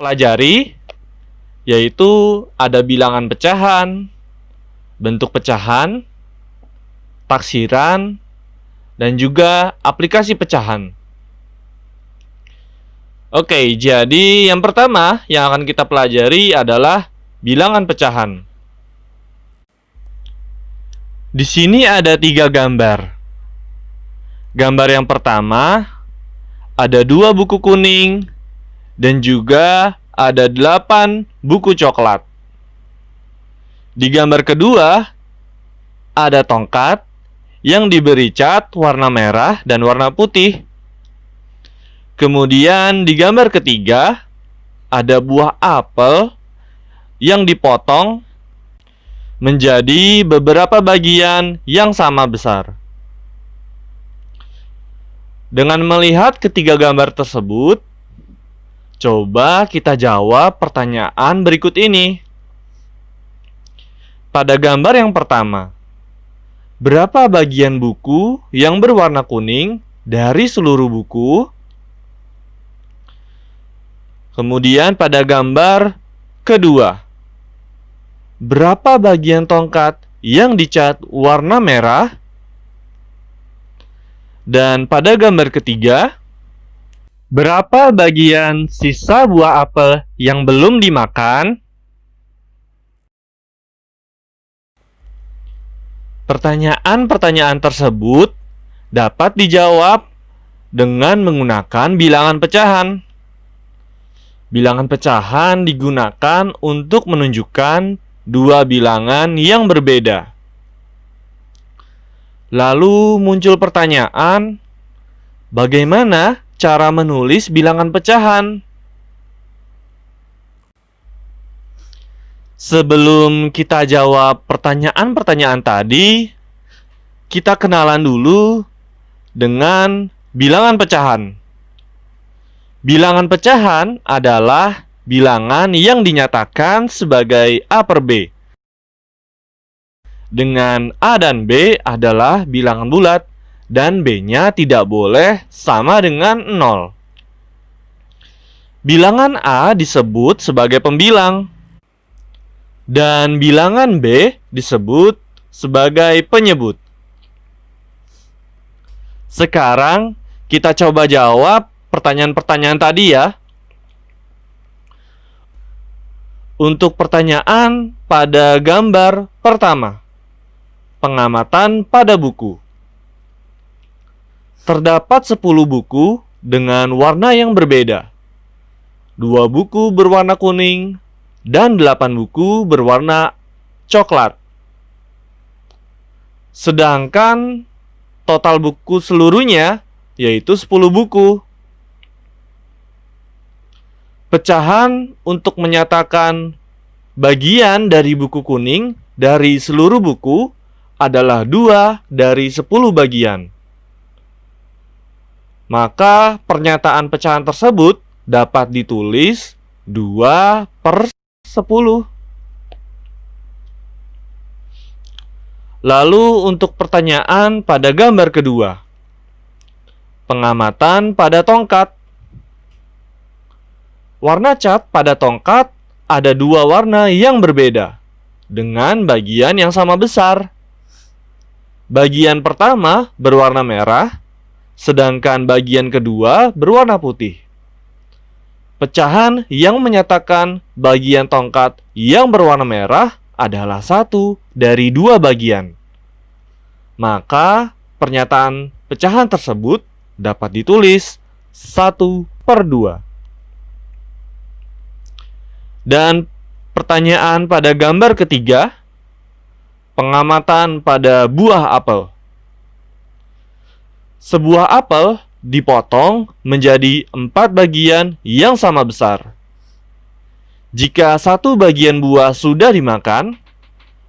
pelajari, yaitu ada bilangan pecahan, bentuk pecahan, taksiran, dan juga aplikasi pecahan. Oke, jadi yang pertama yang akan kita pelajari adalah bilangan pecahan. Di sini ada 3 gambar. Gambar yang pertama ada 2 buku kuning dan juga ada 8 buku coklat. Di gambar kedua ada tongkat yang diberi cat warna merah dan warna putih. Kemudian di gambar ketiga ada buah apel yang dipotong menjadi beberapa bagian yang sama besar. Dengan melihat ketiga gambar tersebut, coba kita jawab pertanyaan berikut ini. Pada gambar yang pertama, berapa bagian buku yang berwarna kuning dari seluruh buku? Kemudian pada gambar kedua, berapa bagian tongkat yang dicat warna merah? Dan pada gambar ketiga, berapa bagian sisa buah apel yang belum dimakan? Pertanyaan-pertanyaan tersebut dapat dijawab dengan menggunakan bilangan pecahan. Bilangan pecahan digunakan untuk menunjukkan 2 bilangan yang berbeda. Lalu muncul pertanyaan, bagaimana cara menulis bilangan pecahan? Sebelum kita jawab pertanyaan-pertanyaan tadi, kita kenalan dulu dengan bilangan pecahan. Bilangan pecahan adalah bilangan yang dinyatakan sebagai A per B. Dengan A dan B adalah bilangan bulat dan B-nya tidak boleh sama dengan 0. Bilangan A disebut sebagai pembilang dan bilangan B disebut sebagai penyebut. Sekarang kita coba jawab pertanyaan-pertanyaan tadi ya. Untuk pertanyaan pada gambar pertama, pengamatan pada buku. Terdapat 10 buku dengan warna yang berbeda. 2 buku berwarna kuning dan 8 buku berwarna coklat. Sedangkan total buku seluruhnya yaitu 10 buku. Pecahan untuk menyatakan bagian dari buku kuning dari seluruh buku adalah 2 dari 10 bagian. Maka pernyataan pecahan tersebut dapat ditulis 2 per 10. Lalu untuk pertanyaan pada gambar kedua, pengamatan pada tongkat. Warna cat pada tongkat ada 2 warna yang berbeda dengan bagian yang sama besar. Bagian pertama berwarna merah, sedangkan bagian kedua berwarna putih. Pecahan yang menyatakan bagian tongkat yang berwarna merah adalah 1 dari 2 bagian. Maka pernyataan pecahan tersebut dapat ditulis 1 per 2. Dan pertanyaan pada gambar ketiga, pengamatan pada buah apel. Sebuah apel dipotong menjadi 4 bagian yang sama besar. Jika 1 bagian buah sudah dimakan,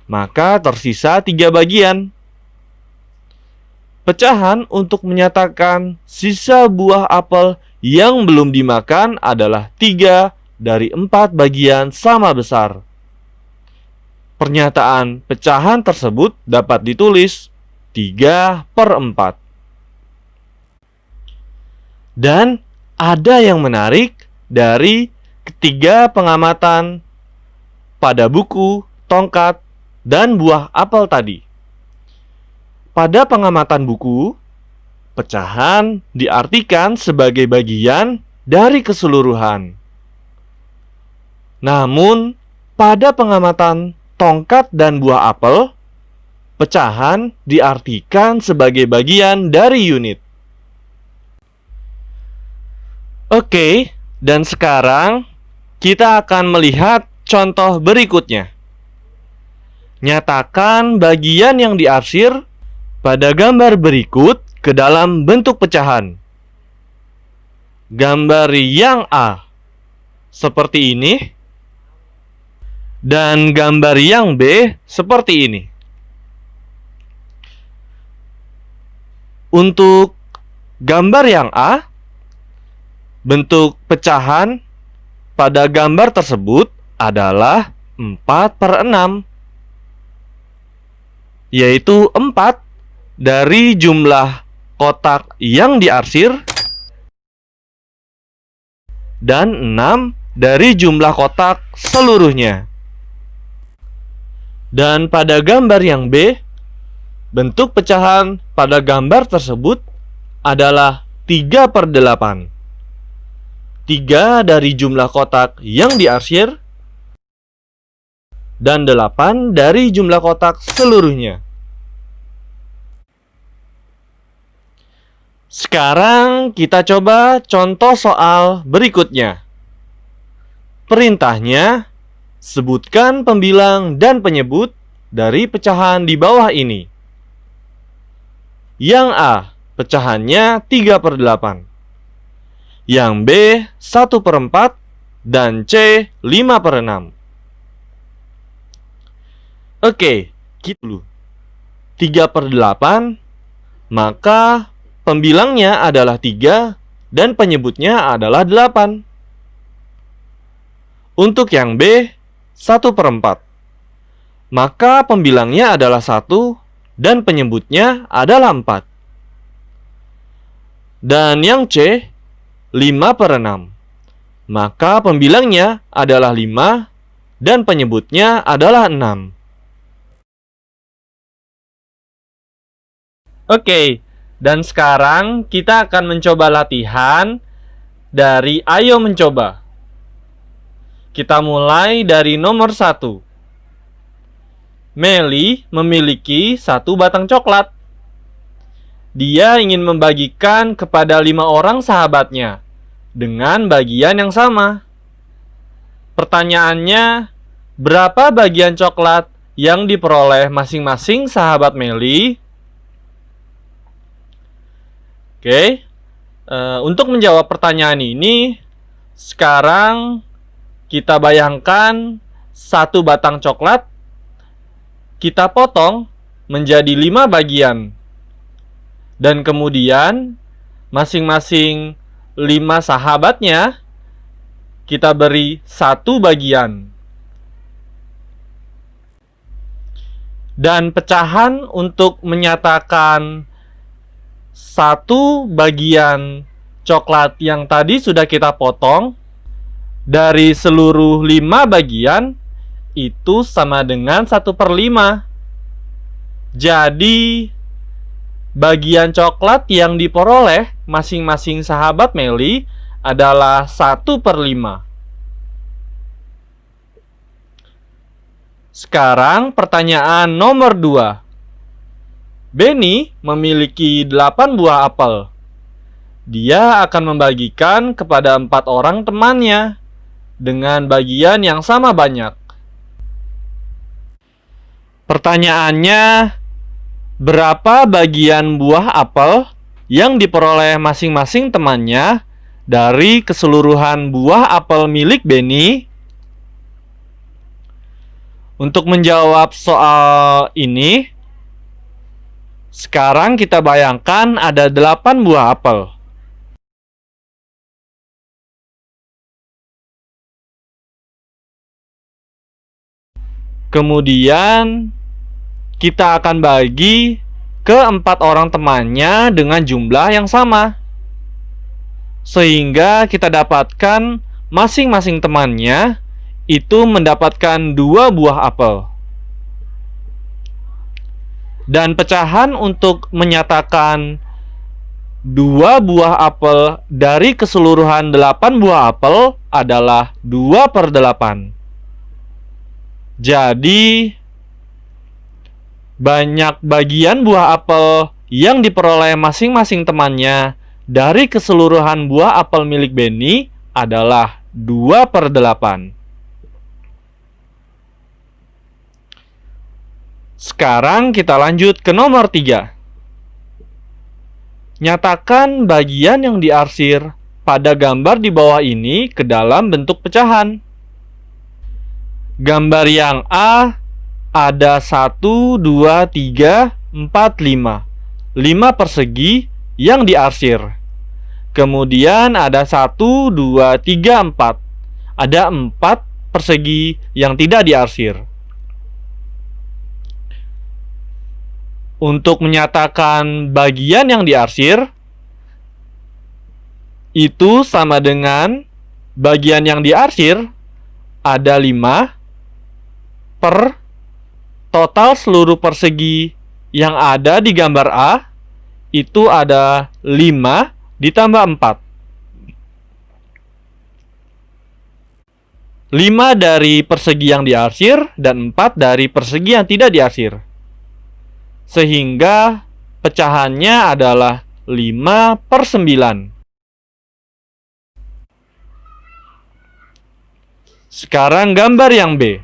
maka tersisa 3 bagian. Pecahan untuk menyatakan sisa buah apel yang belum dimakan adalah 3 dari 4 bagian sama besar. Pernyataan pecahan tersebut dapat ditulis 3 per 4. Dan ada yang menarik dari ketiga pengamatan pada buku, tongkat, dan buah apel tadi. Pada pengamatan buku, pecahan diartikan sebagai bagian dari keseluruhan. Namun, pada pengamatan tongkat dan buah apel, pecahan diartikan sebagai bagian dari unit. Oke, dan sekarang kita akan melihat contoh berikutnya. Nyatakan bagian yang diarsir pada gambar berikut ke dalam bentuk pecahan. Gambar yang A seperti ini, dan gambar yang B seperti ini. Untuk gambar yang A, bentuk pecahan pada gambar tersebut adalah 4/6, yaitu 4 dari jumlah kotak yang diarsir dan 6 dari jumlah kotak seluruhnya. Dan pada gambar yang B, bentuk pecahan pada gambar tersebut adalah 3/8. 3 dari jumlah kotak yang diarsir dan 8 dari jumlah kotak seluruhnya. Sekarang kita coba contoh soal berikutnya. Perintahnya, sebutkan pembilang dan penyebut dari pecahan di bawah ini. Yang A, pecahannya 3/8. Yang B, 1/4. Dan C, 5/6. Oke, kita dulu. 3/8, maka pembilangnya adalah 3 dan penyebutnya adalah 8. Untuk yang B, 1/4, maka pembilangnya adalah 1 dan penyebutnya adalah 4. Dan yang C, 5/6, maka pembilangnya adalah 5 dan penyebutnya adalah 6. Oke, dan sekarang kita akan mencoba latihan dari Ayo Mencoba. Kita mulai dari nomor 1. Meli memiliki 1 batang coklat. Dia ingin membagikan kepada 5 orang sahabatnya dengan bagian yang sama. Pertanyaannya, berapa bagian coklat yang diperoleh masing-masing sahabat Meli? Oke, untuk menjawab pertanyaan ini, sekarang kita bayangkan 1 batang coklat kita potong menjadi 5 bagian. Dan kemudian masing-masing 5 sahabatnya kita beri 1 bagian. Dan pecahan untuk menyatakan 1 bagian coklat yang tadi sudah kita potong dari seluruh 5 bagian itu sama dengan 1/5. Jadi bagian coklat yang diperoleh masing-masing sahabat Meli adalah 1/5. Sekarang pertanyaan nomor 2. Benny memiliki 8 buah apel. Dia akan membagikan kepada 4 orang temannya dengan bagian yang sama banyak. Pertanyaannya, berapa bagian buah apel yang diperoleh masing-masing temannya dari keseluruhan buah apel milik Benny? Untuk menjawab soal ini, sekarang kita bayangkan ada 8 buah apel. Kemudian kita akan bagi ke 4 orang temannya dengan jumlah yang sama, sehingga kita dapatkan masing-masing temannya itu mendapatkan 2 buah apel. Dan pecahan untuk menyatakan 2 buah apel dari keseluruhan 8 buah apel adalah 2/8. Jadi, banyak bagian buah apel yang diperoleh masing-masing temannya dari keseluruhan buah apel milik Benny adalah 2/8. Sekarang kita lanjut ke nomor 3. Nyatakan bagian yang diarsir pada gambar di bawah ini ke dalam bentuk pecahan. Gambar yang A ada 1, 2, 3, 4, 5. 5 persegi yang diarsir. Kemudian ada 1, 2, 3, 4. Ada 4 persegi yang tidak diarsir. Untuk menyatakan bagian yang diarsir, itu sama dengan bagian yang diarsir ada 5 per total seluruh persegi yang ada di gambar A, itu ada 5 ditambah 4. 5 dari persegi yang diarsir dan 4 dari persegi yang tidak diarsir. Sehingga pecahannya adalah 5/9. Sekarang gambar yang B.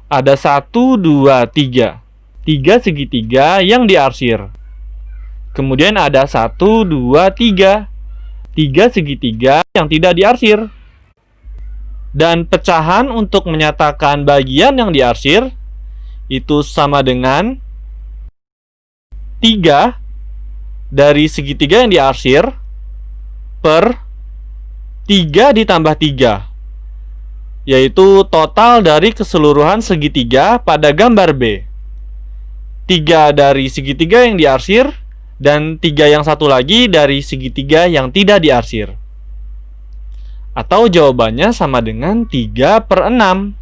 Ada 1, 2, 3. 3 segitiga yang diarsir. Kemudian ada 1, 2, 3. 3 segitiga yang tidak diarsir. Dan pecahan untuk menyatakan bagian yang diarsir itu sama dengan 3 dari segitiga yang diarsir per 3 ditambah 3, yaitu total dari keseluruhan segitiga pada gambar B. 3 dari segitiga yang diarsir dan 3 yang satu lagi dari segitiga yang tidak diarsir. Atau jawabannya sama dengan 3/6.